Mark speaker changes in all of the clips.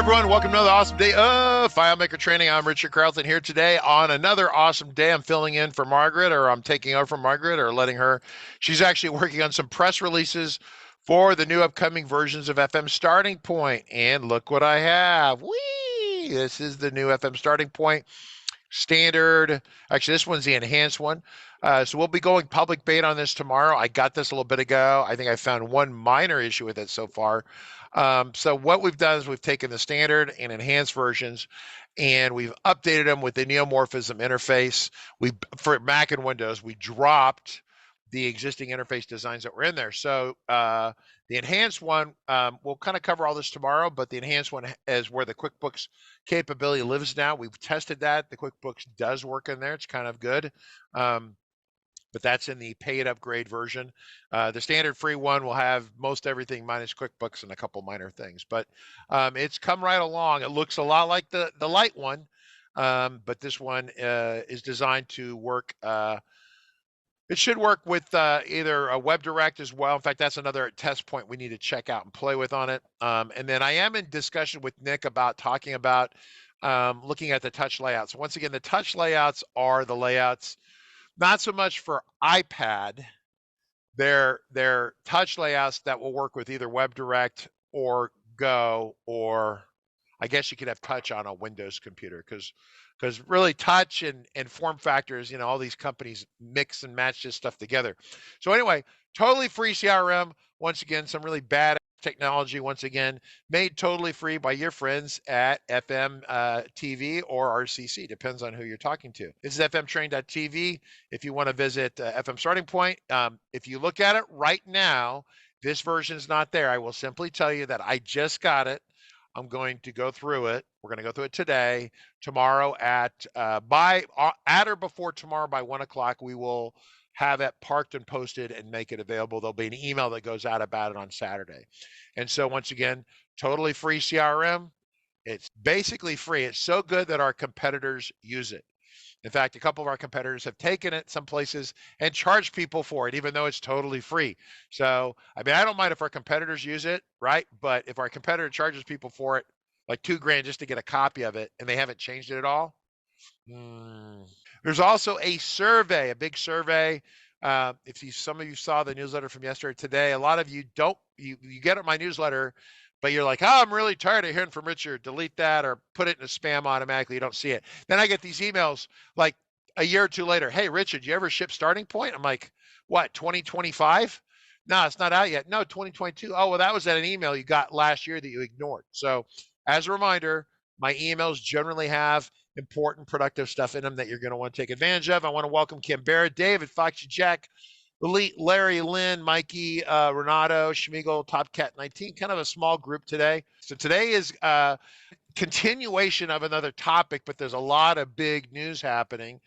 Speaker 1: everyone. Welcome to another awesome day of FileMaker training. I'm Richard Carlton here today on another awesome day. I'm filling in for Margaret, or I'm taking over from Margaret, or letting her. She's actually working on some press releases for the new upcoming versions of FM Starting Point. And look what I have. Whee! This is the new FM Starting Point standard. Actually, this one's the enhanced one. So we'll be going public beta on this tomorrow. I got this a little bit ago. I think I found one minor issue with it so far. So what we've done is we've taken the standard and enhanced versions and we've updated them with the neomorphism interface. For Mac and Windows, we dropped the existing interface designs that were in there. So the enhanced one, we'll kind of cover all this tomorrow, but the enhanced one is where the QuickBooks capability lives now. We've tested that. The QuickBooks does work in there. It's kind of good. But that's in the paid upgrade version. The standard free one will have most everything minus QuickBooks and a couple minor things. But it's come right along. It looks a lot like the light one, but this one is designed to work. It should work with either a WebDirect as well. In fact, that's another test point we need to check out and play with on it. And then I am in discussion with Nick about talking about looking at the touch layouts. Once again, the touch layouts are the layouts not so much for iPad. They're touch layouts that will work with either WebDirect or Go, or I guess you could have touch on a Windows computer, because really touch and form factors, you know, all these companies mix and match this stuff together. So anyway, totally free CRM. Once again, some really bad technology, once again, made totally free by your friends at FM TV or RCC, depends on who you're talking to. This is fmtrain.tv. If you want to visit FM Starting Point, if you look at it right now, this version is not there. I will simply tell you that I just got it. I'm going to go through it. We're going to go through it today. Tomorrow at or before tomorrow by 1 o'clock, we will have it parked and posted and make it available. There'll be an email that goes out about it on Saturday. And so once again, totally free CRM. It's basically free. It's so good that our competitors use it. In fact, a couple of our competitors have taken it some places and charged people for it, even though it's totally free. So, I mean, I don't mind if our competitors use it, right? But if our competitor charges people for it, like $2,000 just to get a copy of it, and they haven't changed it at all, There's also a survey, a big survey. Some of you saw the newsletter from yesterday, today, a lot of you don't, you get my newsletter, but you're like, oh, I'm really tired of hearing from Richard. Delete that or put it in a spam automatically. You don't see it. Then I get these emails like a year or two later. Hey, Richard, you ever ship Starting Point? I'm like, what, 2025? No, it's not out yet. No, 2022. Oh, well, that was at an email you got last year that you ignored. So as a reminder, my emails generally have important, productive stuff in them that you're going to want to take advantage of. I want to welcome Kim Barrett, David, Foxy Jack, Elite, Larry, Lynn, Mikey, Renato, Schmiegel, Top Cat 19, kind of a small group today. So today is a continuation of another topic, but there's a lot of big news happening.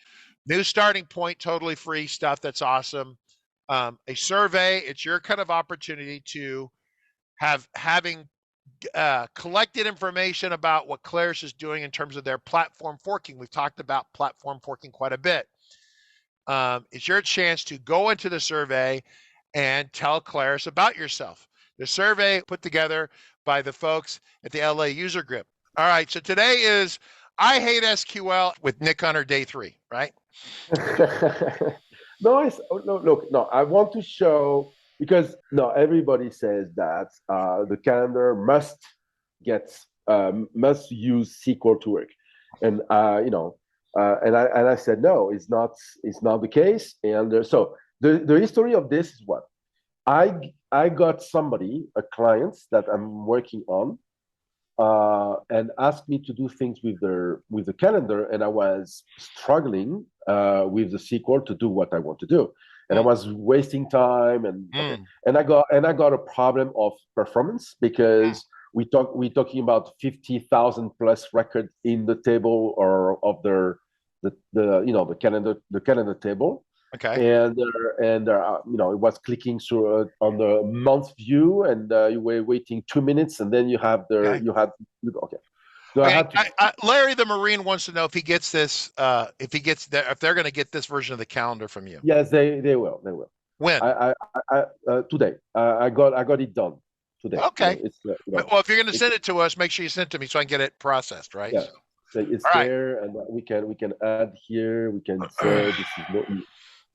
Speaker 1: New Starting Point, totally free stuff. That's awesome. A survey, it's your kind of opportunity to having collected information about what Claris is doing in terms of their platform forking. We've talked about platform forking quite a bit. It's your chance to go into the survey and tell Claris about yourself. The survey put together by the folks at the LA user group. All right, so today is I Hate SQL with Nick Hunter, day 3, right?
Speaker 2: No, look, I want to show, because everybody says that the calendar must use SQL to work, and and I said no, it's not the case. And so the history of this is what I got a client that I'm working on, and asked me to do things with the calendar, and I was struggling with the SQL to do what I want to do, and I was wasting time, and I got a problem of performance, because we're talking about 50,000 plus records in the table, or of the calendar table.
Speaker 1: Okay.
Speaker 2: And it was clicking through on the month view, and you were waiting 2 minutes, and then you had. So
Speaker 1: Larry the Marine wants to know if he gets this, if they're going to get this version of the calendar from you.
Speaker 2: Yes, they will.
Speaker 1: When?
Speaker 2: Today. I got it done today.
Speaker 1: Okay.
Speaker 2: It's
Speaker 1: Well, if you're going to
Speaker 2: it's,
Speaker 1: send it to us, make sure you send it to me so I can get it processed, right?
Speaker 2: yeah.
Speaker 1: So,
Speaker 2: So it's
Speaker 1: all right.
Speaker 2: there, and we can add here. We can say this is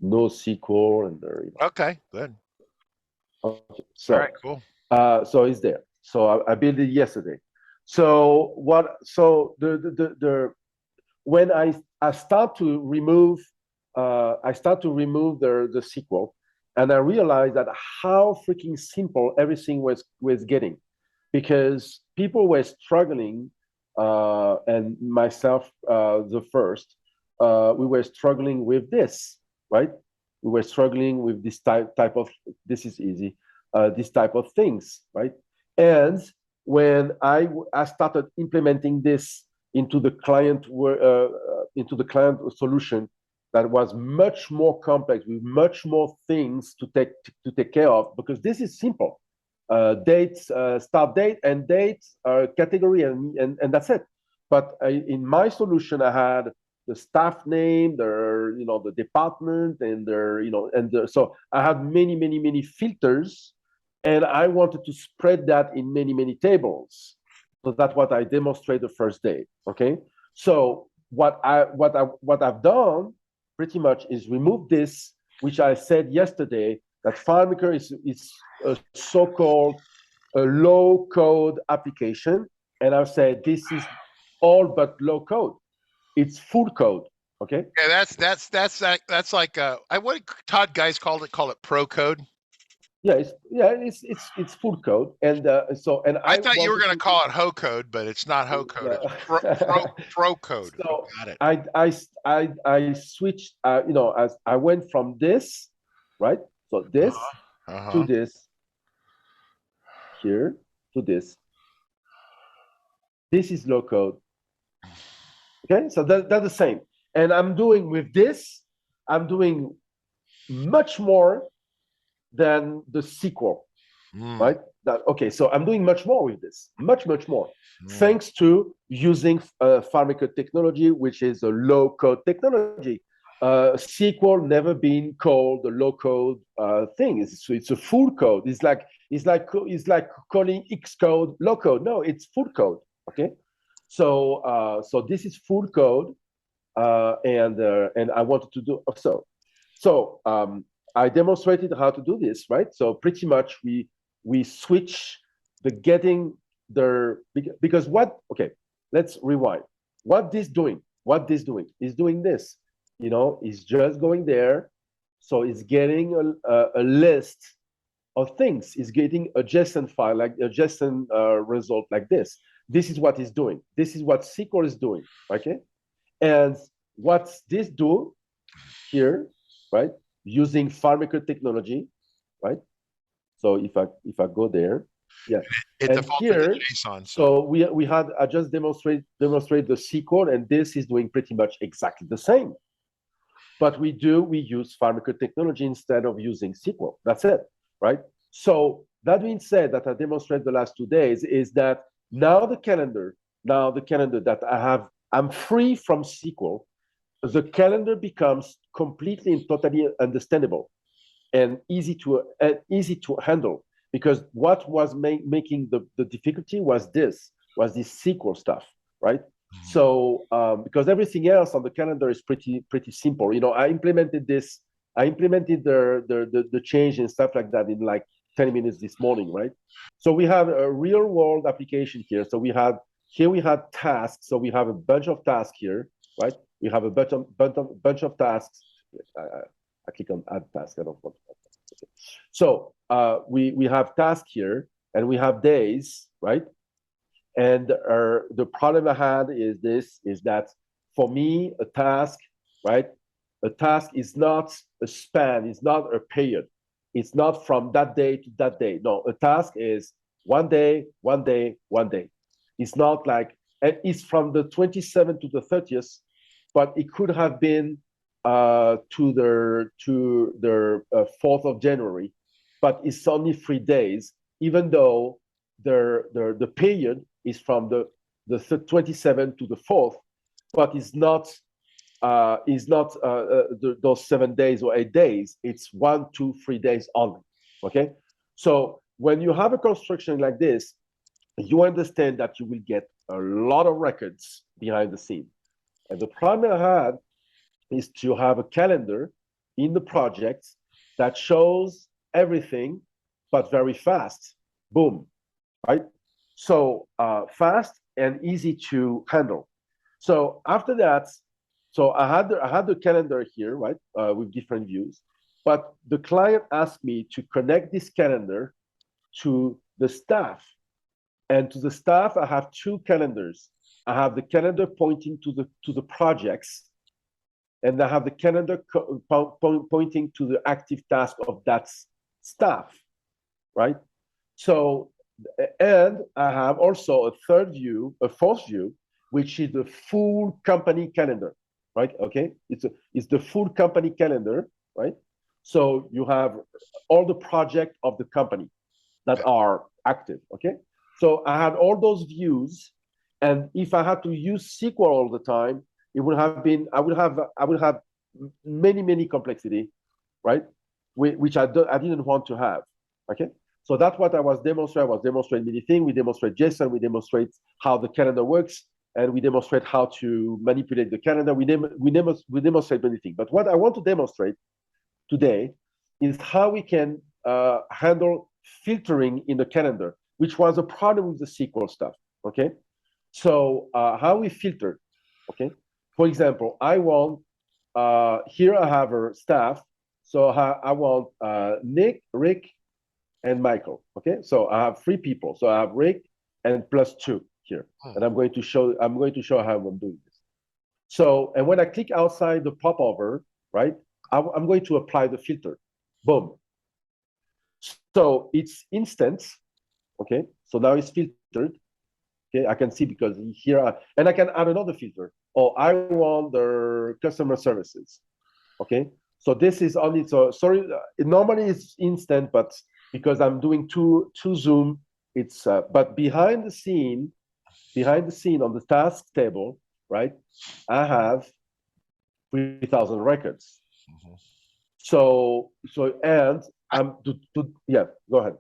Speaker 2: no SQL, and there.
Speaker 1: Okay, good.
Speaker 2: Okay.
Speaker 1: All right, cool.
Speaker 2: So it's there. So I built it yesterday. So what? So the when I start to remove the SQL, and I realized that how freaking simple everything was getting, because people were struggling, and myself the first, we were struggling with this, right? We were struggling with this type of, this is easy, this type of things, right? And when I started implementing this into the client solution that was much more complex with much more things to take care of, because this is simple. Dates, start date, and date, category, and that's it. But in my solution, I had the staff name, the department, and so I had many filters, and I wanted to spread that in many tables. So that's what I demonstrate the first day. Okay. So what I've done pretty much is remove this, which I said yesterday, that FileMaker is a so-called a low-code application, and I've said this is all but low code. It's full code. Okay.
Speaker 1: Yeah, that's like what Todd Geis call it pro code.
Speaker 2: Yeah, it's full code, and and
Speaker 1: I thought you were going to
Speaker 2: to
Speaker 1: call it ho code, but it's not ho code. It's pro code.
Speaker 2: So
Speaker 1: Got it.
Speaker 2: I switched. As I went from this, right? So this to this here to this. This is low code. Okay, so that's the same. And I'm doing with this, I'm doing much more than the SQL, right? Okay, so I'm doing much more with this, much more, thanks to using FileMaker technology, which is a low-code technology. SQL never been called a low-code thing. It's a full code. It's like calling Xcode low-code. No, it's full code. Okay, so this is full code, and I wanted to do so. So I demonstrated how to do this, right? So pretty much we switch the getting the, because what, okay, let's rewind. What this doing is doing this, is just going there. So it's getting a list of things. It's getting a JSON file, like a JSON result like this. This is what it's doing. This is what SQL is doing, okay? And what's this do here, right? Using FileMaker technology, right? So if I go there, yeah,
Speaker 1: it
Speaker 2: and here,
Speaker 1: JSON,
Speaker 2: so we had, I just demonstrate the SQL, and this is doing pretty much exactly the same. But we use FileMaker technology instead of using SQL. That's it, right? So that being said, that I demonstrated the last 2 days is that now the calendar that I have, I'm free from SQL. The calendar becomes completely and totally understandable and easy to handle, because what was making the difficulty was this SQL stuff, right? So because everything else on the calendar is pretty simple. I implemented the change and stuff like that in like 10 minutes this morning, right? So we have a real world application here. So we had tasks. So we have a bunch of tasks here, right? We have a bunch of tasks. I click on add task. I don't want to add task. Okay. So we have tasks here, and we have days, right? And the problem I had is that for me, a task, right? A task is not a span, it's not a period. It's not from that day to that day. No, a task is one day. It's not like, and it's from the 27th to the 30th, but it could have been to the 4th of January, but it's only 3 days, even though the period is from the 27th to the 4th, but it's not those 7 days or 8 days. It's 1, 2, 3 days only. Okay, so when you have a construction like this, you understand that you will get a lot of records behind the scene. And the problem I had is to have a calendar in the project that shows everything, but very fast. Boom, right? So fast and easy to handle. So after that, so I had the calendar here, right, with different views. But the client asked me to connect this calendar to the staff. And to the staff, I have two calendars. I have the calendar pointing to the projects, and I have the calendar pointing to the active task of that staff, right? So, and I have also a third view, a fourth view, which is the full company calendar, right? Okay, it's the full company calendar, right? So you have all the projects of the company that are active, okay? So I had all those views, and if I had to use SQL all the time, it would have been I would have many complexity, right? Which I didn't want to have, okay? So that's what I was demonstrating. I was demonstrating many things. We demonstrate JSON. We demonstrate how the calendar works, and we demonstrate how to manipulate the calendar. We demonstrate many things. But what I want to demonstrate today is how we can handle filtering in the calendar, which was a problem with the SQL stuff, okay? So how we filter, okay? For example, I want, here I have a staff, so I want Nick, Rick, and Michael, okay? So I have three people, so I have Rick and plus two here, and I'm going to show how I'm doing this. So, and when I click outside the popover, right, I'm going to apply the filter, boom. So it's instant, okay? So now it's filtered, okay? I can see because here, and I can add another filter. Oh, I want the customer services, okay? So this is only, so sorry, normally it's instant, but because I'm doing two Zoom, it's, but behind the scene on the task table, right, I have 3,000 records. So, and I'm, yeah, go ahead.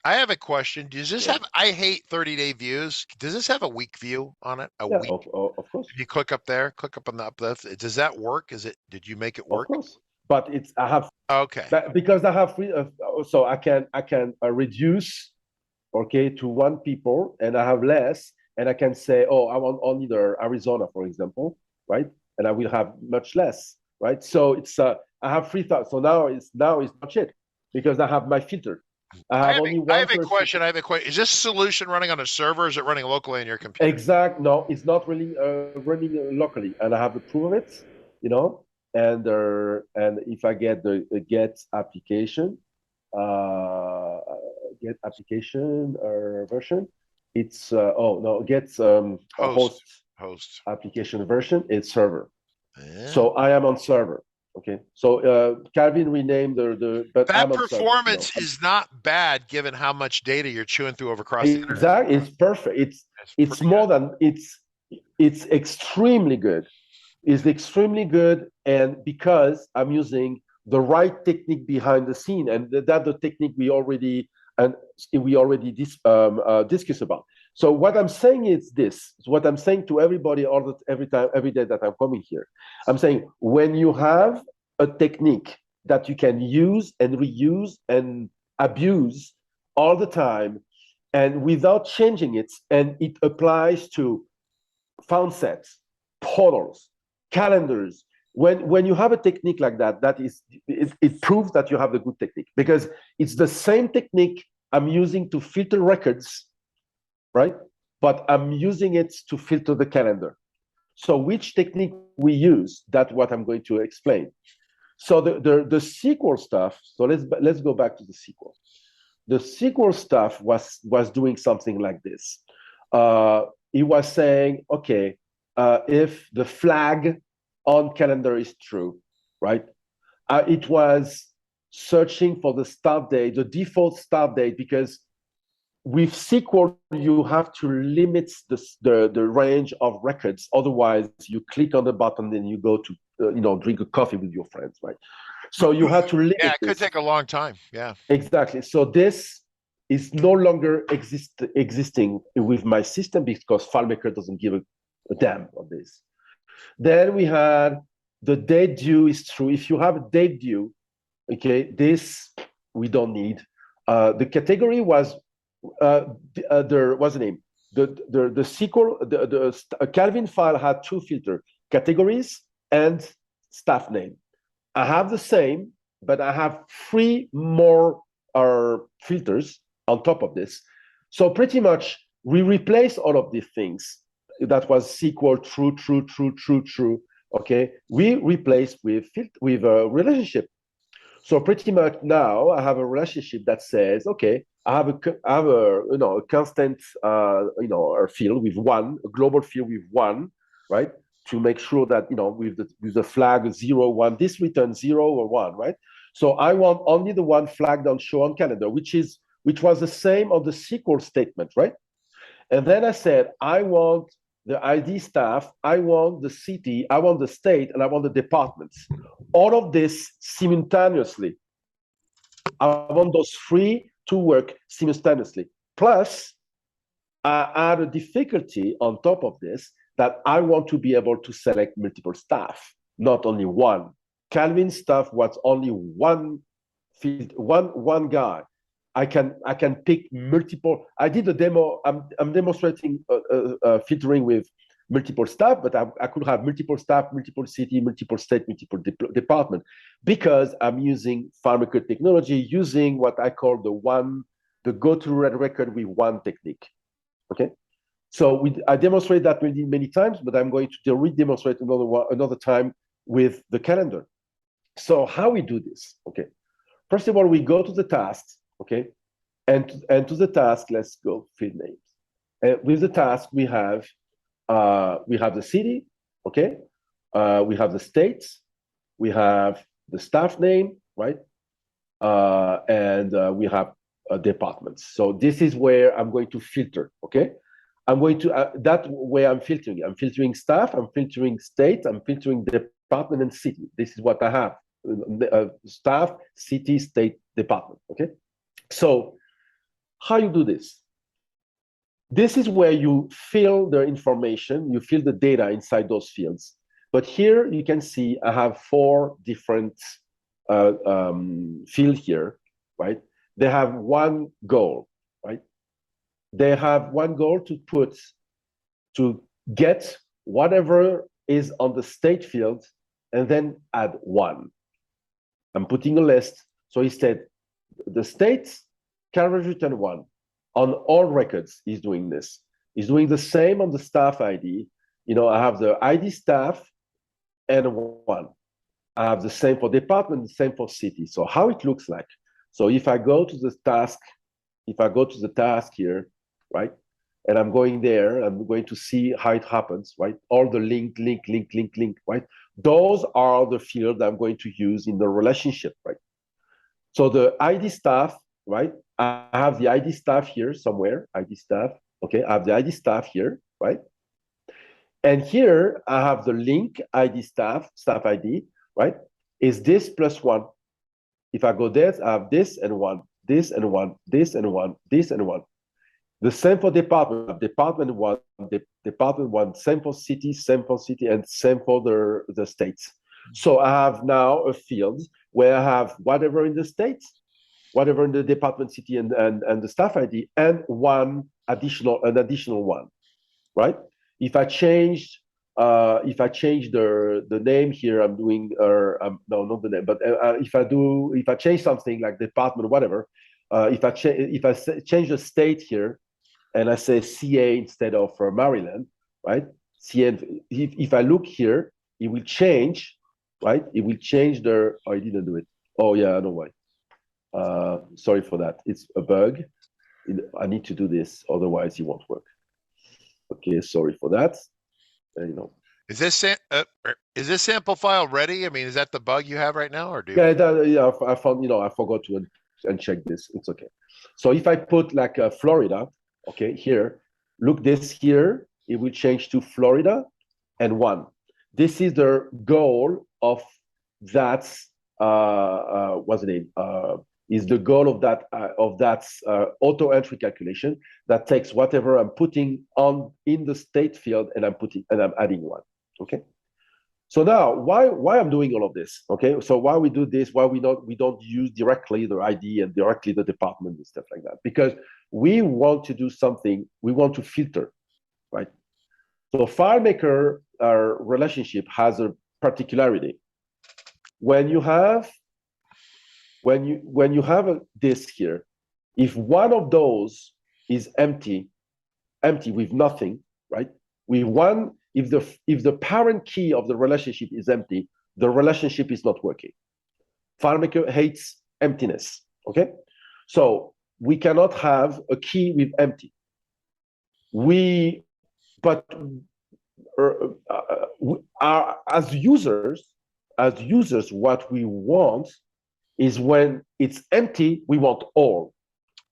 Speaker 1: I have a question. Does this have, I hate 30-day views. Does this have a week view on it? A week?
Speaker 2: Of course.
Speaker 1: If you click up there, click up on the uplift. Does that work? Did you make it work?
Speaker 2: Of course. But it's, I have,
Speaker 1: okay.
Speaker 2: Because I have free, so I can reduce, okay, to one people, and I have less, and I can say, oh, I want only the Arizona, for example, right? And I will have much less, right? So it's, I have 3,000. So now it's not shit because I have my filter. I have a
Speaker 1: question. Is this solution running on a server or is it running locally on your computer?
Speaker 2: No, it's not really running locally, and I have the proof of it, you know. And if I get the get application version, it's host application version, it's server. So I am on server. Okay, so Calvin renamed but
Speaker 1: that performance is not bad given how much data you're chewing through across the internet.
Speaker 2: Exactly, it's perfect. It's more than it's extremely good. It's extremely good, and because I'm using the right technique behind the scene, and that the technique we already discussed about. So what I'm saying is this. What I'm saying to everybody every day that I'm coming here, I'm saying when you have a technique that you can use and reuse and abuse all the time, and without changing it, and it applies to found sets, portals, calendars. When you have a technique like that, it proves that you have the good technique, because it's the same technique I'm using to filter records, right? But I'm using it to filter the calendar. So which technique we use, that's what I'm going to explain. So the SQL stuff, so let's go back to the SQL. The SQL stuff was doing something like this. It was saying, okay, if the flag on calendar is true, right? It was searching for the start date, the default start date, because with SQL, you have to limit the range of records. Otherwise, you click on the button and you go to, drink a coffee with your friends, right? So you have to limit
Speaker 1: it could take a long time. Yeah.
Speaker 2: Exactly. So this is no longer existing with my system because FileMaker doesn't give a damn on this. Then we had the date due is true. If you have a date due, okay, this we don't need. The category was there was a name. The SQL the Calvin file had two filters: categories and staff name. I have the same, but I have three more filters on top of this. So pretty much we replace all of these things. That was SQL true. Okay, we replace with a relationship. So pretty much now I have a relationship that says, okay, I have a constant a field with one, a global field with one, right? To make sure that with the flag 0, 1, this returns 0 or 1, right? So I want only the one flagged on show on calendar, which was the same on the SQL statement, right? And then I said, I want the ID staff, I want the city, I want the state, and I want the departments. All of this simultaneously. I want those three to work simultaneously. Plus, I add a difficulty on top of this that I want to be able to select multiple staff, not only one. Calvin staff was only one field, one guy. I can pick multiple. I did a demo. I'm demonstrating filtering with multiple staff, but I could have multiple staff, multiple city, multiple state, multiple department, because I'm using FileMaker technology, using what I call the go-to record with one technique. Okay, so I demonstrate that many times, but I'm going to re-demonstrate another time with the calendar. So how we do this? Okay, first of all, we go to the tasks. Okay, and to the task, let's go field names. And with the task, we have the city, okay? We have the states, we have the staff name, right? And we have departments. So this is where I'm going to filter, okay? I'm going to, that way I'm filtering. I'm filtering staff, I'm filtering state, I'm filtering department and city. This is what I have, staff, city, state, department, okay? So how you do this? This is where you fill the information, you fill the data inside those fields. But here you can see I have 4 different fields here, right? They have one goal, right? They have one goal to get whatever is on the state field and then add 1. I'm putting a list. So instead, the states can return 1. On all records, he's doing this. He's doing the same on the staff ID. I have the ID staff and 1. I have the same for department, the same for city. So how it looks like. So if I go to the task, here, right? And I'm going there, I'm going to see how it happens, right? All the link, right? Those are the fields I'm going to use in the relationship, right? So the ID staff, right? I have the ID staff here somewhere, ID staff. Okay, I have the ID staff here, right? And here I have the link ID staff ID, right? Is this plus 1? If I go there, I have this and 1, this and 1, this and 1, this and 1. The same for department, department 1, same for city, and same for the states. So I have now a field where I have whatever in the states, whatever in the department, city, and the staff ID, and an additional 1, right? If I change the name here, I'm doing no, not the name, but if I change something like department, whatever, if I change the state here, and I say CA instead of Maryland, right? CA. If I look here, it will change, right? It will change the. Oh, I didn't do it. Oh yeah, I know why. Sorry for that. It's a bug. I need to do this, otherwise it won't work. Okay, sorry for that.
Speaker 1: Is this sample file ready? I mean, is that the bug you have right now, or do?
Speaker 2: Yeah, I found. I forgot to uncheck this. It's okay. So if I put like Florida, okay, here, look this here. It will change to Florida and 1. This is the goal of that. What's the name? is the goal of that auto entry calculation that takes whatever I'm putting on in the state field and I'm adding one. Okay. So now, why I'm doing all of this? Okay, so why we do this? Why we don't use directly the ID and directly the department and stuff like that? Because we want to do something. We want to filter, right? So FileMaker relationship has a particularity. When you have this here, if one of those is empty with nothing, right? If the parent key of the relationship is empty, the relationship is not working. FileMaker hates emptiness. Okay, so we cannot have a key with empty. But as users, what we want is when it's empty, we want all.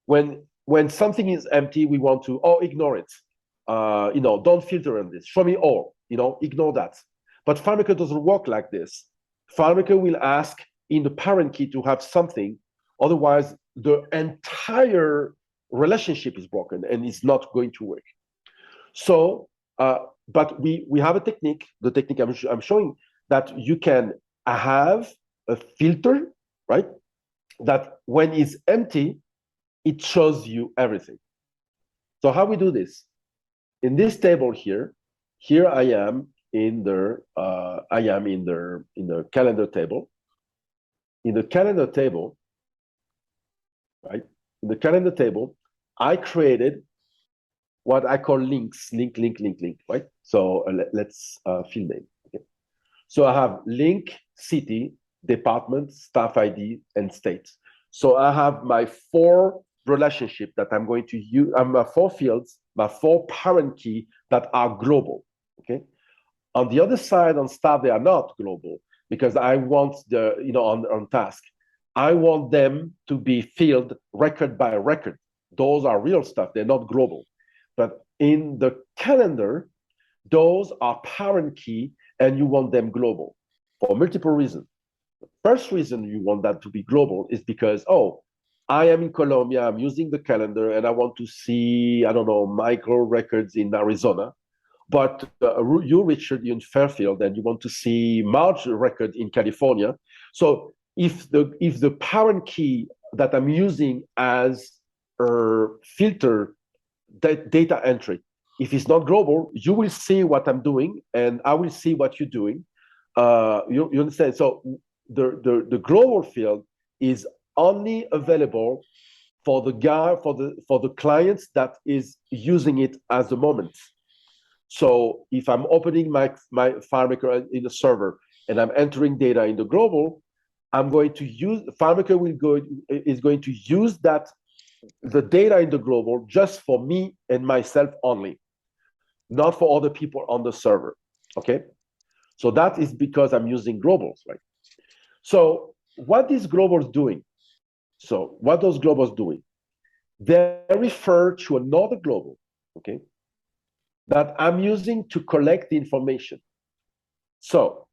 Speaker 2: When something is empty, we want to ignore it. Don't filter on this. Show me all. Ignore that. But FileMaker doesn't work like this. FileMaker will ask in the parent key to have something. Otherwise, the entire relationship is broken and it's not going to work. So, but we have a technique. The technique I'm showing that you can have a filter, right? That when it's empty, it shows you everything. So how we do this? In this table here I am in the calendar table. In the calendar table, right? In the calendar table, I created what I call links, link, right? So let's field name. Okay. So I have link, city, department, staff ID, and state. So I have my 4 relationship that I'm going to use. My 4 fields, my 4 parent key that are global. Okay. On the other side, on staff, they are not global because I want on task, I want them to be filled record by record. Those are real stuff. They're not global. But in the calendar, those are parent key and you want them global for multiple reasons. The first reason you want that to be global is because, I am in Colombia, I'm using the calendar and I want to see, micro records in Arizona. But you, Richard, you're in Fairfield and you want to see March record in California. So if the parent key that I'm using as a filter data entry, if it's not global, you will see what I'm doing and I will see what you're doing. You understand? So the global field is only available for the clients that is using it at the moment. So if I'm opening my FileMaker in the server and I'm entering data in the global, I'm going to use FileMaker is going to use the data in the global just for me and myself only, not for other people on the server. Okay, so that is because I'm using globals, right? So what is globals doing? So what those globals doing? They refer to another global, okay, that I'm using to collect the information. So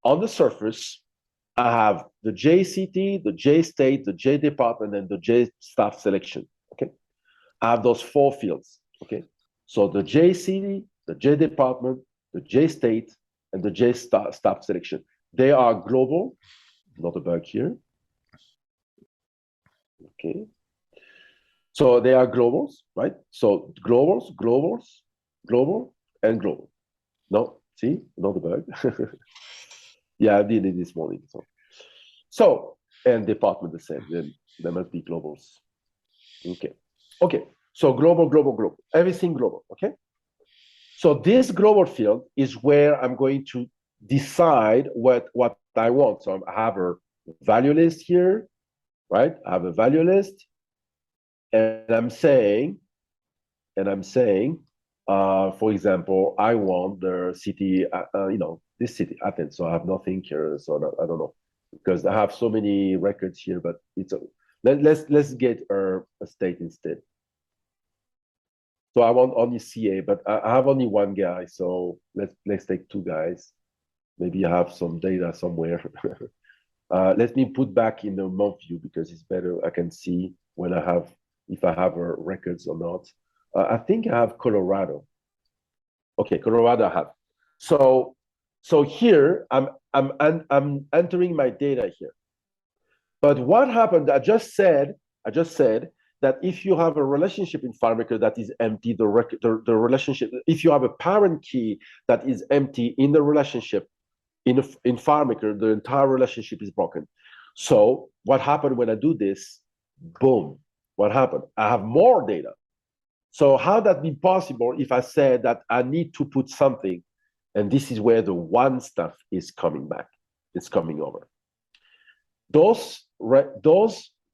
Speaker 2: on the surface, I have the JCT, the JState, the JDepartment, and the JStaff selection. Okay, I have those 4 fields. Okay, so the JCT, the JDepartment, the JState, and the JStaff selection. They are global. Not a bug here. Okay, so they are globals, right? So global, and global. No, see, not a bug. Yeah, I did it this morning. So and department the same. Then there must be globals. Okay. So global, everything global. Okay. So this global field is where I'm going to decide what I want. So I have a value list here, right? I have a value list, and I'm saying, for example, I want the city, this city, Athens. So I have nothing here. So I don't know, because I have so many records here. But let's get a state instead. So I want only CA, but I have only 1 guy. So let's take 2 guys. Maybe I have some data somewhere. Let me put back in the month view because it's better. I can see when I have, if I have records or not. I think I have Colorado. Okay, Colorado I have. So here I'm entering my data here. But what happened? I just said that if you have a relationship in FileMaker that is empty, the relationship, if you have a parent key that is empty in the relationship in FileMaker, the entire relationship is broken. So what happened when I do this? Boom. What happened? I have more data. So how that be possible if I said that I need to put something, and this is where the one stuff is coming back. It's coming over. Those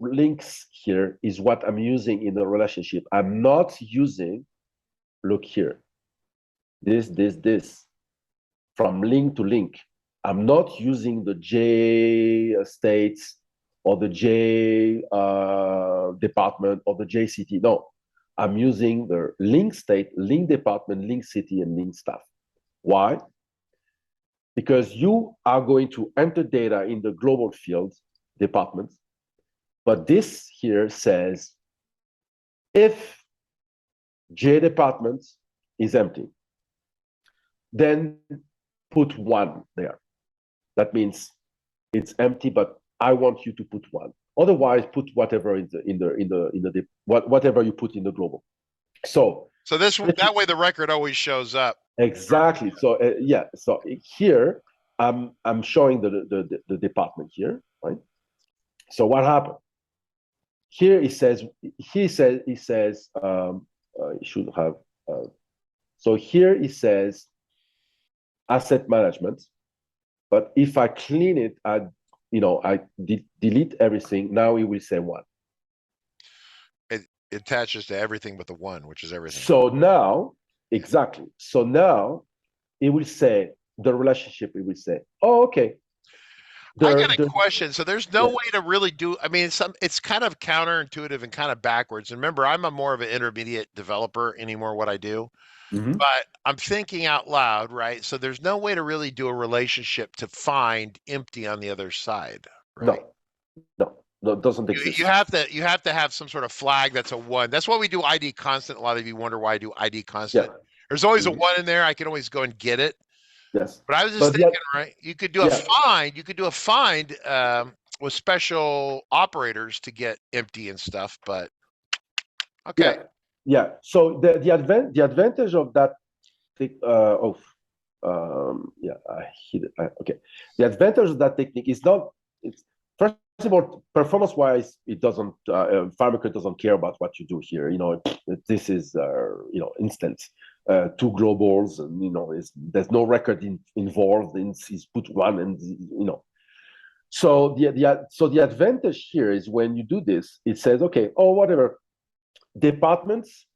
Speaker 2: links here is what I'm using in the relationship. I'm not using, look here, this, from link to link. I'm not using the J states or the J department or the J city. No, I'm using the link state, link department, link city, and link staff. Why? Because you are going to enter data in the global field department, but this here says if J department is empty, then put one there. That means it's empty, but I want you to put one. Otherwise, put whatever whatever you put in the global. So
Speaker 1: that way the record always shows up.
Speaker 2: Exactly. So yeah. So here I'm showing the department here, right? So what happened? Here it says it should have. So here it says asset management, but if I clean it, I delete everything. Now it will say one.
Speaker 1: It attaches to everything but the one, which is everything.
Speaker 2: So now, exactly. So now it will say the relationship. It will say, oh, okay.
Speaker 1: I got a question. So there's no way to really do. I mean, it's kind of counterintuitive and kind of backwards. And remember, I'm more of an intermediate developer anymore. What I do, but I'm thinking out loud, right? So there's no way to really do a relationship to find empty on the other side, right?
Speaker 2: No, it doesn't exist.
Speaker 1: You have to have some sort of flag that's a one. That's why we do ID constant. A lot of you wonder why I do ID constant. Yeah. There's always a one in there. I can always go and get it.
Speaker 2: Yes.
Speaker 1: But I was just thinking, right? You could do a find. You could do a find with special operators to get empty and stuff. But okay.
Speaker 2: Yeah. So the advantage of that. I hit it. Okay. The advantage of that technique is not. It's first of all, performance-wise, it doesn't. FileMaker doesn't care about what you do here. This is instant. Two globals, and there's no record involved. It's put one, and So the advantage here is when you do this, it says, okay, whatever departments,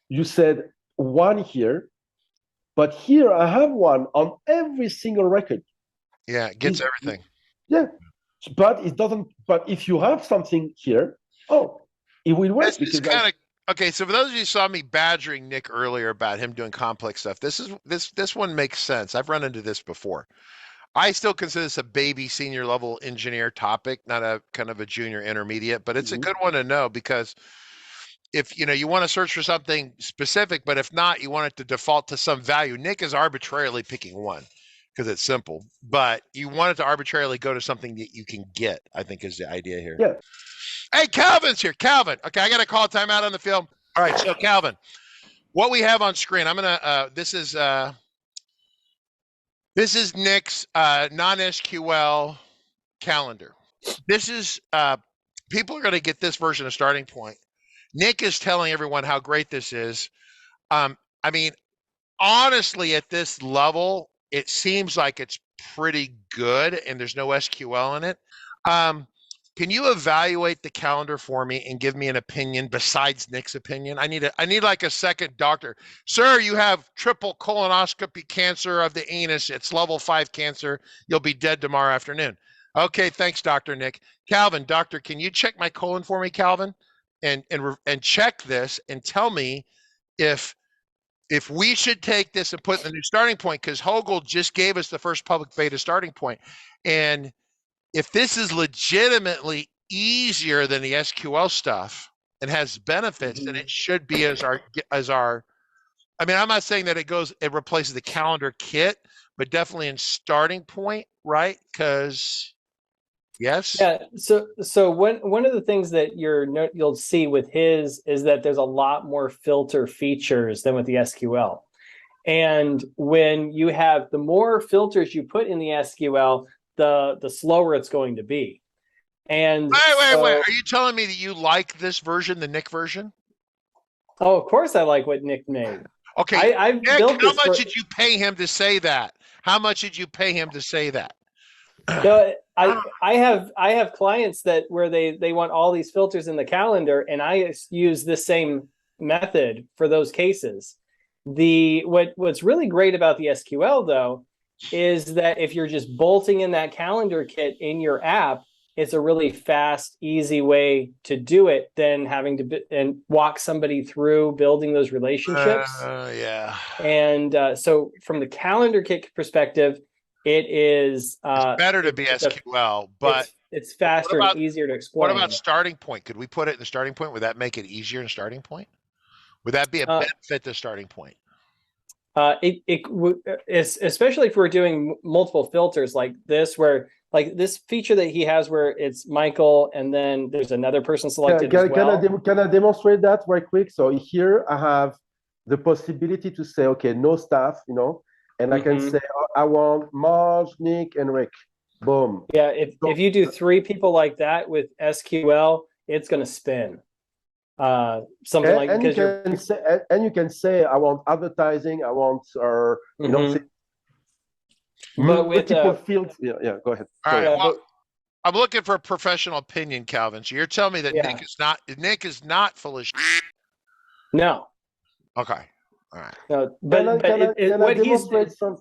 Speaker 2: you said one here, but here I have one on every single record.
Speaker 1: Yeah, it gets everything.
Speaker 2: Yeah, but it doesn't. But if you have something here, it will work.
Speaker 1: It's kind of. Okay, so for those of you who saw me badgering Nick earlier about him doing complex stuff, this one makes sense. I've run into this before. I still consider this a baby senior level engineer topic, not a kind of a junior intermediate, but it's a good one to know because if you want to search for something specific, but if not, you want it to default to some value. Nick is arbitrarily picking one because it's simple, but you want it to arbitrarily go to something that you can get, I think is the idea here.
Speaker 2: Yeah.
Speaker 1: Hey, Calvin's here. Calvin. Okay, I got to call timeout on the film. All right, so Calvin, what we have on screen, I'm gonna. This is Nick's non-SQL calendar. This is people are going to get this version of Starting Point. Nick is telling everyone how great this is. I mean, honestly, at this level, it seems like it's pretty good, and there's no SQL in it. Can you evaluate the calendar for me and give me an opinion besides Nick's opinion? I need like a second doctor. Sir, you have triple colonoscopy cancer of the anus. It's level 5 cancer. You'll be dead tomorrow afternoon. Okay, thanks, Dr. Nick. Calvin, doctor, can you check my colon for me, Calvin? And check this and tell me if we should take this and put in the new Starting Point, because Hogle just gave us the first public beta Starting Point. And if this is legitimately easier than the SQL stuff and has benefits, then it should be as our. I mean, I'm not saying that it replaces the calendar kit, but definitely in starting point, right? Because yes.
Speaker 3: Yeah. So one of the things that you'll see with his is that there's a lot more filter features than with the SQL. And when you have the more filters you put in the SQL, the slower it's going to be. And
Speaker 1: wait. Are you telling me that you like this version, the Nick version?
Speaker 3: Oh, of course I like what Nick made.
Speaker 1: Okay,
Speaker 3: I've
Speaker 1: Nick,
Speaker 3: built this.
Speaker 1: How much did you pay him to say that? How much did you pay him to say that?
Speaker 3: No, I have clients where they want all these filters in the calendar, and I use this same method for those cases. What's really great about the SQL though is that if you're just bolting in that calendar kit in your app, it's a really fast, easy way to do it than having to walk somebody through building those relationships.
Speaker 1: Yeah.
Speaker 3: And so from the calendar kit perspective, it's
Speaker 1: better to be SQL, but
Speaker 3: it's faster and easier to explain.
Speaker 1: What about starting point? Could we put it in the starting point? Would that make it easier in starting point? Would that be a benefit to starting point?
Speaker 3: Especially if we're doing multiple filters like this, where like this feature that he has where it's Michael and then there's another person selected as well.
Speaker 2: Can I demonstrate that right quick? So here I have the possibility to say, okay, no staff, and I can say, I want Marge, Nick, and Rick. Boom.
Speaker 3: Yeah, if you do 3 people like that with SQL, it's going to spin. Something like
Speaker 2: and you can say I want advertising, I want
Speaker 3: but with
Speaker 2: multiple fields. Yeah, go ahead.
Speaker 1: All right. Well, I'm looking for a professional opinion, Calvin. So you're telling me that Nick is not full of shit?
Speaker 3: No.
Speaker 1: Okay. All right.
Speaker 3: No,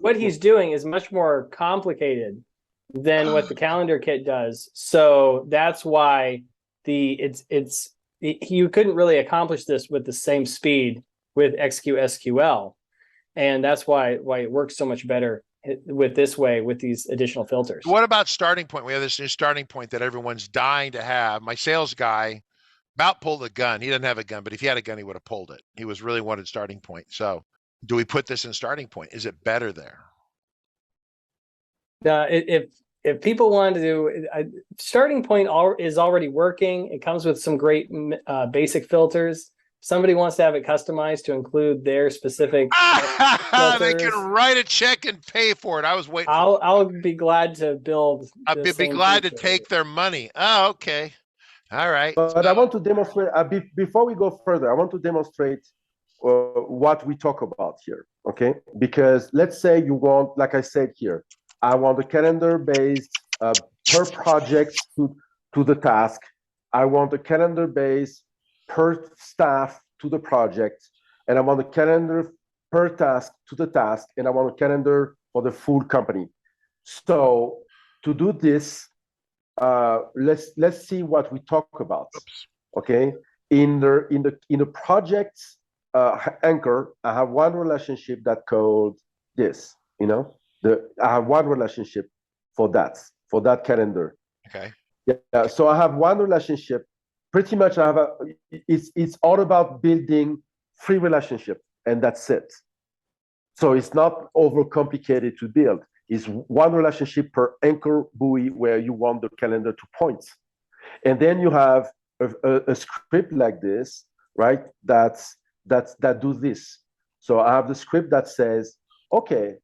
Speaker 3: what he's doing is much more complicated than what the calendar kit does. So that's why you couldn't really accomplish this with the same speed with XQSQL, and that's why it works so much better with this way with these additional filters.
Speaker 1: What about starting point? We have this new starting point that everyone's dying to have. My sales guy about pulled a gun. He doesn't have a gun, but if he had a gun, he would have pulled it. He was really wanted starting point. So do we put this in starting point? Is it better there?
Speaker 3: If people want to do starting point is already working. It comes with some great basic filters. Somebody wants to have it customized to include their specific filters.
Speaker 1: They can write a check and pay for it. I was waiting.
Speaker 3: I'll be glad to build.
Speaker 1: I'd be glad to take their money. Oh, okay. All right.
Speaker 2: But I want to demonstrate, before we go further, I want to demonstrate what we talk about here, okay? Because let's say you want, like I said here, I want a calendar-based per project to the task. I want a calendar-based per staff to the project. And I want a calendar per task to the task. And I want a calendar for the full company. So to do this, let's see what we talk about. Okay, in the project anchor, I have one relationship that called this. I have one relationship for that calendar.
Speaker 1: Okay.
Speaker 2: Yeah. So I have one relationship. Pretty much, it's all about building 3 relationships, and that's it. So it's not overcomplicated to build. Is one relationship per anchor buoy where you want the calendar to point. And then you have a script like this, right? That do this. So I have the script that says, okay,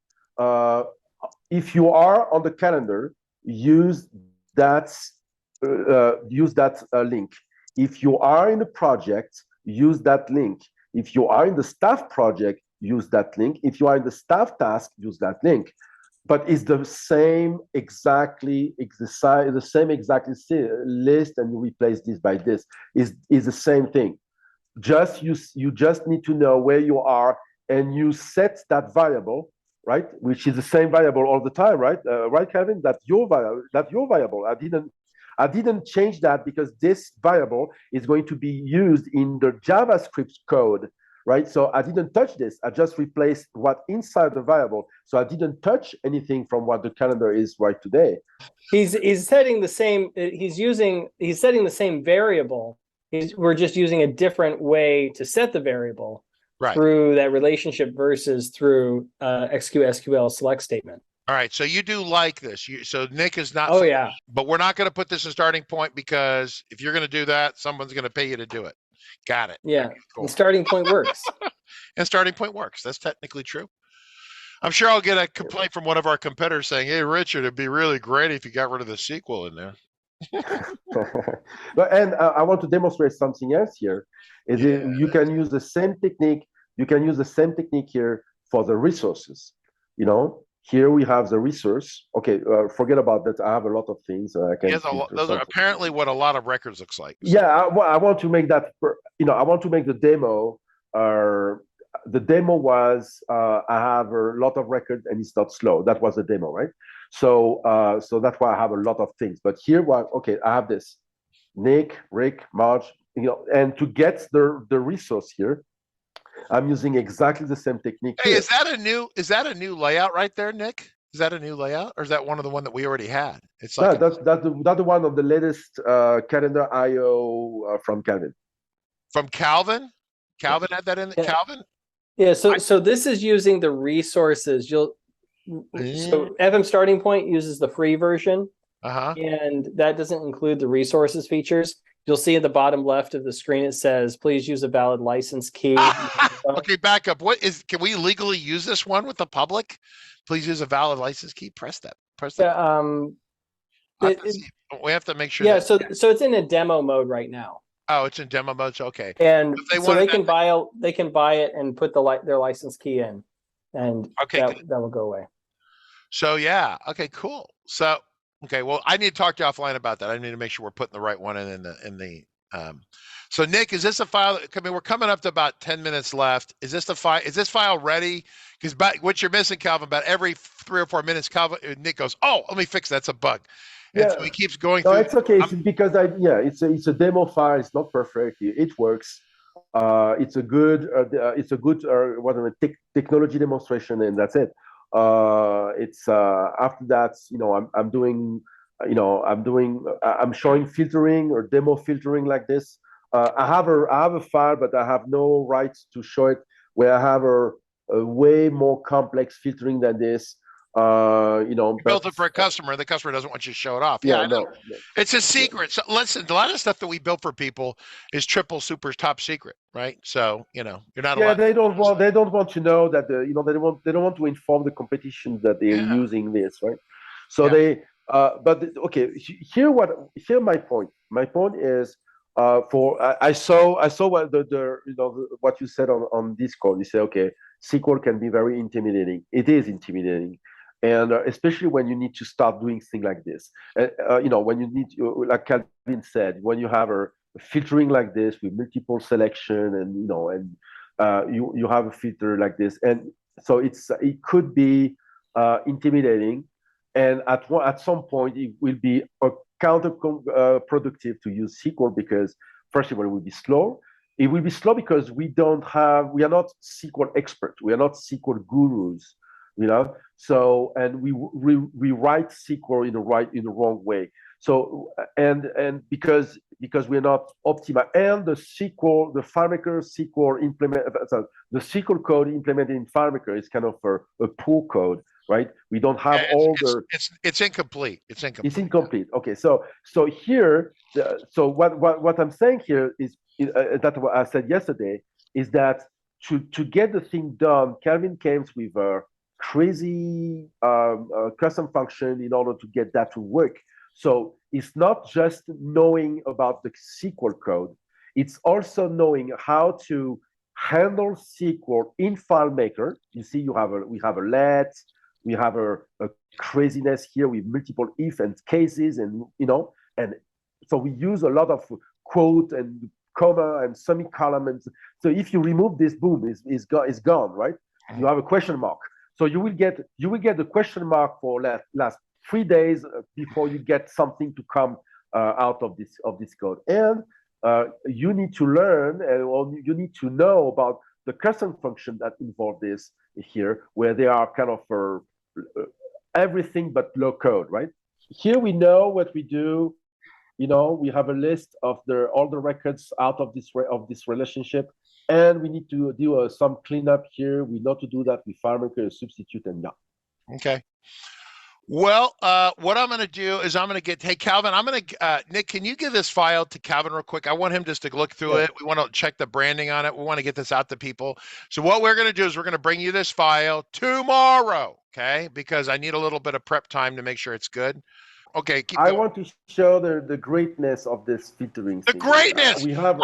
Speaker 2: if you are on the calendar, use that link. If you are in the project, use that link. If you are in the staff project, use that link. If you are in the staff task, use that link. But it's the same exactly, list, and you replace this by this. Is the same thing. You just need to know where you are, and you set that variable, right? Which is the same variable all the time, right? Right, Kevin? That your variable. I didn't change that because this variable is going to be used in the JavaScript code, right? So I didn't touch this. I just replaced what inside the variable. So I didn't touch anything from what the calendar is right today.
Speaker 3: He's setting the same. He's setting the same variable. We're just using a different way to set the variable through that relationship versus through execute SQL select statement.
Speaker 1: All right, so you do like this. So Nick is not.
Speaker 3: Oh yeah.
Speaker 1: But we're not going to put this as starting point because if you're going to do that, someone's going to pay you to do it. Got it.
Speaker 3: Yeah.
Speaker 1: Cool.
Speaker 3: And starting point works.
Speaker 1: And starting point works. That's technically true. I'm sure I'll get a complaint from one of our competitors saying, "Hey, Richard, it'd be really great if you got rid of the SQL in there."
Speaker 2: And I want to demonstrate something else here. You can use the same technique. You can use the same technique here for the resources. You know, here we have the resource. Okay, forget about that. I have a lot of things. I can.
Speaker 1: Those are apparently what a lot of records looks like.
Speaker 2: Yeah, I want to make that. I want to make the demo. The demo was I have a lot of records and it's not slow. That was the demo, right? So that's why I have a lot of things. But here, okay, I have this Nick, Rick, Marge, and to get the resource here, I'm using exactly the same technique.
Speaker 1: Hey, is that a new layout right there, Nick? Is that a new layout, or is that one of the one that we already had? It's like
Speaker 2: that's the one of the latest calendar IO from Calvin.
Speaker 1: From Calvin. Calvin had that in. Calvin.
Speaker 3: Yeah. So this is using the resources. So FM starting point uses the free version, and that doesn't include the resources features. You'll see at the bottom left of the screen it says, "Please use a valid license key."
Speaker 1: Okay, back up. Can we legally use this one with the public? Please use a valid license key. Press that. We have to make sure.
Speaker 3: Yeah. So it's in a demo mode right now.
Speaker 1: Oh, it's in demo mode. So okay.
Speaker 3: And they can buy it and put their license key in, and that will go away.
Speaker 1: So yeah. Okay. Cool. So okay. Well, I need to talk to you offline about that. I need to make sure we're putting the right one in the. So Nick, is this a file? I mean, we're coming up to about 10 minutes left. Is this the file? Is this file ready? Because what you're missing, Calvin, about every 3 or 4 minutes, Nick goes, "Oh, let me fix that. That's a bug." And so he keeps going through.
Speaker 2: It's okay. It's because it's a demo file. It's not perfect. It works. It's a good technology demonstration, and that's it. It's after that, I'm showing filtering or demo filtering like this. I have a file, but I have no rights to show it where I have a way more complex filtering than this.
Speaker 1: Built it for a customer. The customer doesn't want you to show it off. Yeah, no. It's a secret. So listen, a lot of stuff that we built for people is triple super top secret, right? So you're not allowed.
Speaker 2: They don't want to know that they don't want to inform the competition that they're using this, right? So here my point. My point is I saw what what you said on Discord. You say, okay, SQL can be very intimidating. It is intimidating. And especially when you need to start doing things like this, when you need, like Calvin said, when you have a filtering like this with multiple selection, and you have a filter like this, and so it could be intimidating, and at some point it will be counterproductive to use SQL because first of all it will be slow. It will be slow because we are not SQL experts. We are not SQL gurus. So and we write SQL in the wrong way. So and because we're not optimized, and the FileMaker SQL the SQL code implemented in FileMaker is kind of a poor code, right? We don't have
Speaker 1: it's incomplete. It's
Speaker 2: incomplete. Okay, so here, so what I'm saying here is that what I said yesterday is that to get the thing done, Calvin came with a crazy custom function in order to get that to work. So it's not just knowing about the SQL code, it's also knowing how to handle SQL in FileMaker. You see, we have a let, we have a craziness here with multiple if and cases, and so we use a lot of quote and comma and semicolon. And so if you remove this, boom, is gone, right? You have a question mark. So you will get the question mark for last 3 days before you get something to come out of this code. And you need to learn, or you need to know about the custom function that involve this here, where they are kind of for everything but low code, right? Here we know what we do. We have a list of all the records out of this relationship, and we need to do some cleanup here. We know to do that with FileMaker substitute and yeah.
Speaker 1: Okay. Well, what I'm going to do is I'm going to get, hey, Calvin, Nick, can you give this file to Calvin real quick? I want him just to look through it. We want to check the branding on it. We want to get this out to people. So what we're going to do is we're going to bring you this file tomorrow, okay? Because I need a little bit of prep time to make sure it's good. Okay, keep going.
Speaker 2: I want to show the greatness of this filtering.
Speaker 1: The greatness!
Speaker 2: We have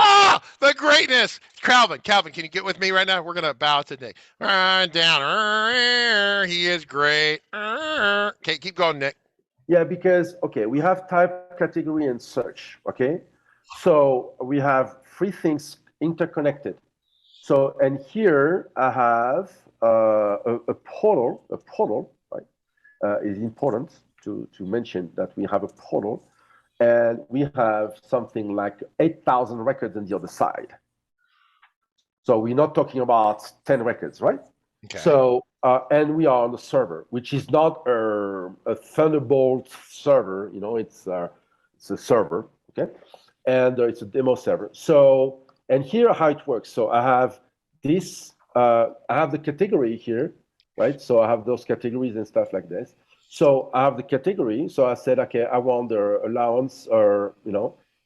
Speaker 1: the greatness! Calvin, can you get with me right now? We're going to bow today. Down. He is great. Okay, keep going, Nick.
Speaker 2: Yeah, because, okay, we have type, category, and search, okay? So we have three things interconnected. So, and here I have a portal, right? Is important to mention that we have a portal, and we have something like 8,000 records on the other side. So we're not talking about 10 records, right?
Speaker 1: Okay.
Speaker 2: So, and we are on the server, which is not a Thunderbolt server, it's a server, okay? And it's a demo server. So, and here how it works. So I have this, I have the category here, right? So I have those categories and stuff like this. So I have the category. So I said, okay, I want the allowance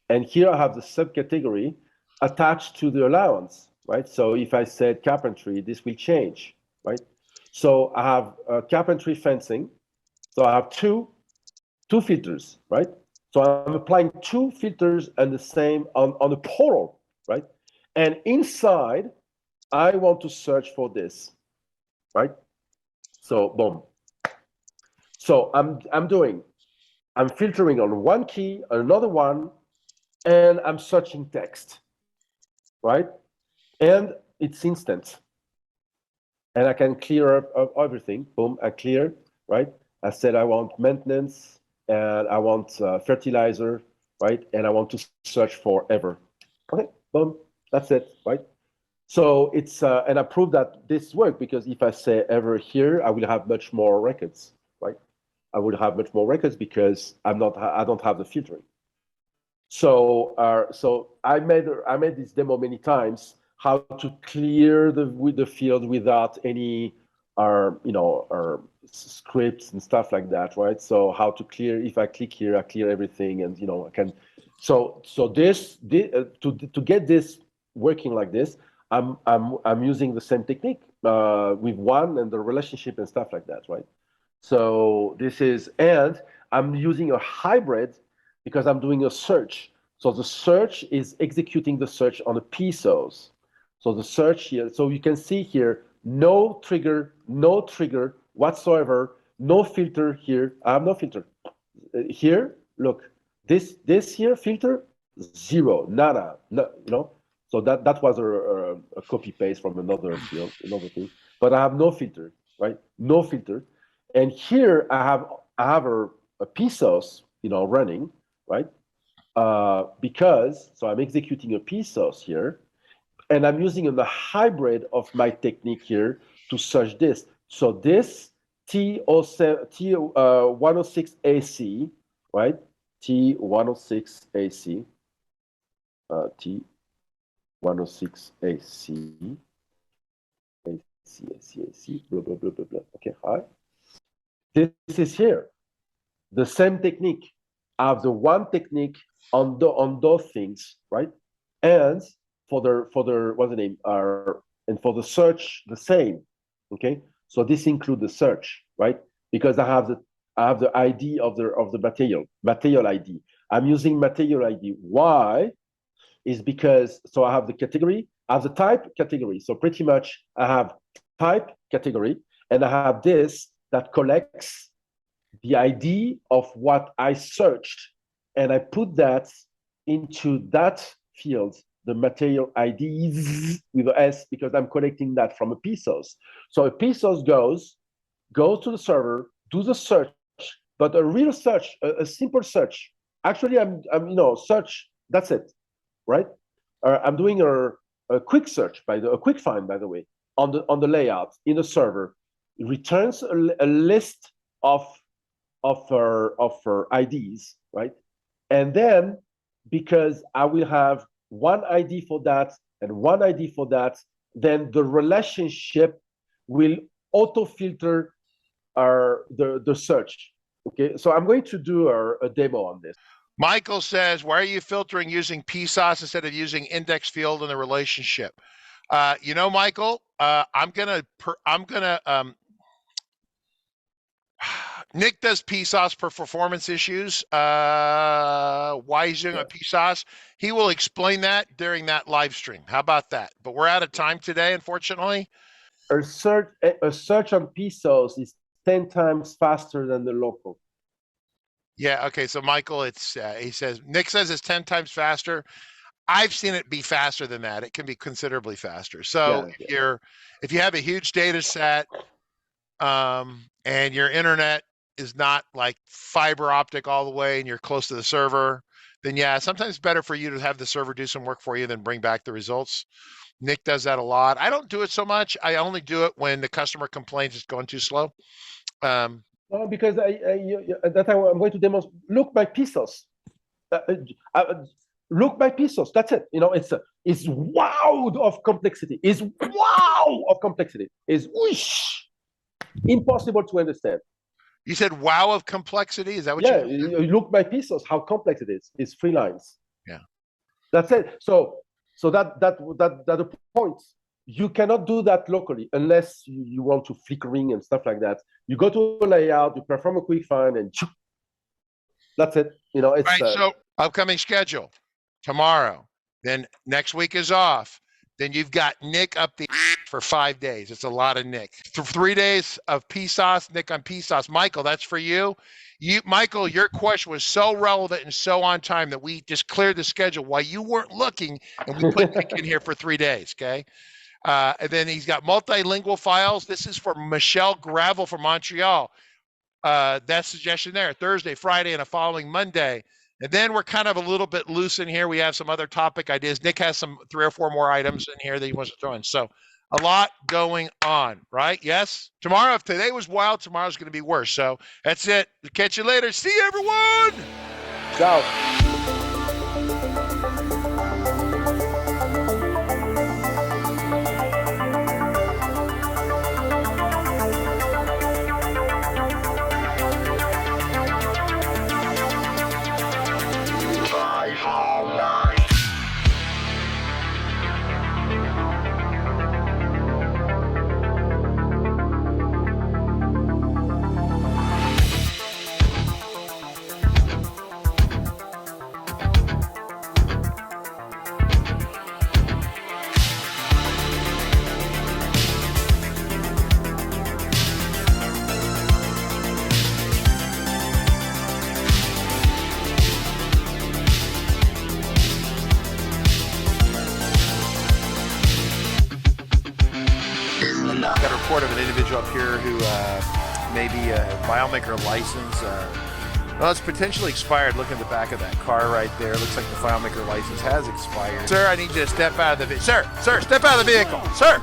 Speaker 2: and here I have the subcategory attached to the allowance, right? So if I said carpentry, this will change, right? So I have carpentry fencing. So I have two filters, right? So I'm applying two filters and the same on the portal, right? And inside, I want to search for this, right? So boom. So I'm filtering on one key, another one, and I'm searching text, right? And it's instant. And I can clear up everything. Boom, I clear, right? I said I want maintenance, and I want fertilizer, right? And I want to search for ever. Okay, boom, that's it, right? So it's, and I proved that this worked because if I say ever here, I will have much more records, right? I would have much more records because I don't have the filtering. So I made this demo many times, how to clear the field without any scripts and stuff like that, right? So how to clear, if I click here, I clear everything, and I can. So this to get this working like this, I'm using the same technique with one and the relationship and stuff like that, right? So this is, and I'm using a hybrid because I'm doing a search. So the search is executing the search on the PSOs. So the search here, so you can see here, no trigger whatsoever, no filter here. I have no filter. Here, look, this here filter, zero, nada, no, So that was a copy paste from another field, another thing. But I have no filter, right? No filter. And here I have a PSOS, running, right? Because, so I'm executing a PSOS here, and I'm using the hybrid of my technique here to search this. So this T106AC, right? T106AC, T106AC, AC, blah, blah, blah, blah, blah. Okay, hi. This is here, the same technique. I have the one technique on those things, right? And for the what's the name? And for the search, the same. Okay, so this includes the search, right? Because I have the ID of the material ID. I'm using material ID. Why? Is because so I have the category, I have the type category. So pretty much I have type category, and I have this that collects the ID of what I searched, and I put that into that field, the material ID with an S, because I'm collecting that from a PSOS. So a PSOS goes to the server, do the search, but a real search, a simple search. Actually, I'm search. That's it, right? I'm doing a quick search, a quick find, by the way, on the layout in the server, it returns a list of her IDs, right? And then because I will have one ID for that and one ID for that, then the relationship will auto filter the search. Okay, so I'm going to do a demo on this.
Speaker 1: Michael says, why are you filtering using PSOS instead of using index field in the relationship? You know, Michael, Nick does PSOS for performance issues. Why he's doing a PSOS? He will explain that during that live stream. How about that? But we're out of time today, unfortunately.
Speaker 2: A search on PSOS is 10 times faster than the local.
Speaker 1: Yeah. Okay. So Michael, it's Nick says it's 10 times faster. I've seen it be faster than that. It can be considerably faster. So if you have a huge data set, and your internet is not like fiber optic all the way and you're close to the server, then yeah, sometimes it's better for you to have the server do some work for you than bring back the results. Nick does that a lot. I don't do it so much. I only do it when the customer complains it's going too slow.
Speaker 2: No, because that I'm going to demonstrate. Look by PSOS. Look by PSOS. That's it. You know, it's wow of complexity. It's wow of complexity. It's whoosh, impossible to understand.
Speaker 1: You said wow of complexity. Is that what
Speaker 2: you look by PSOS how complex it is. It's 3 lines.
Speaker 1: Yeah.
Speaker 2: That's it. So that the point. You cannot do that locally unless you want to flickering and stuff like that. You go to a layout, you perform a quick find, and that's it. You know, it's
Speaker 1: right. So upcoming schedule tomorrow. Then next week is off. Then you've got Nick up the for 5 days. It's a lot of Nick. 3 days of PSOS, Nick on PSOS. Michael, that's for you. Michael, your question was so relevant and so on time that we just cleared the schedule while you weren't looking, and we put Nick in here for 3 days. Okay. And then he's got multilingual files. This is for Michelle Gravel from Montreal. That suggestion there, Thursday, Friday, and a following Monday. And then we're kind of a little bit loose in here. We have some other topic ideas. Nick has some 3 or 4 more items in here that he wants to throw in. So a lot going on, right? Yes. Tomorrow, if today was wild, tomorrow's going to be worse. So that's it. Catch you later. See you, everyone.
Speaker 2: Ciao.
Speaker 1: Got a report of an individual up here who may be a FileMaker license. Well, it's potentially expired. Look at the back of that car right there. Looks like the FileMaker license has expired. Sir, I need you to step out of the vehicle. Sir, step out of the vehicle. Sir!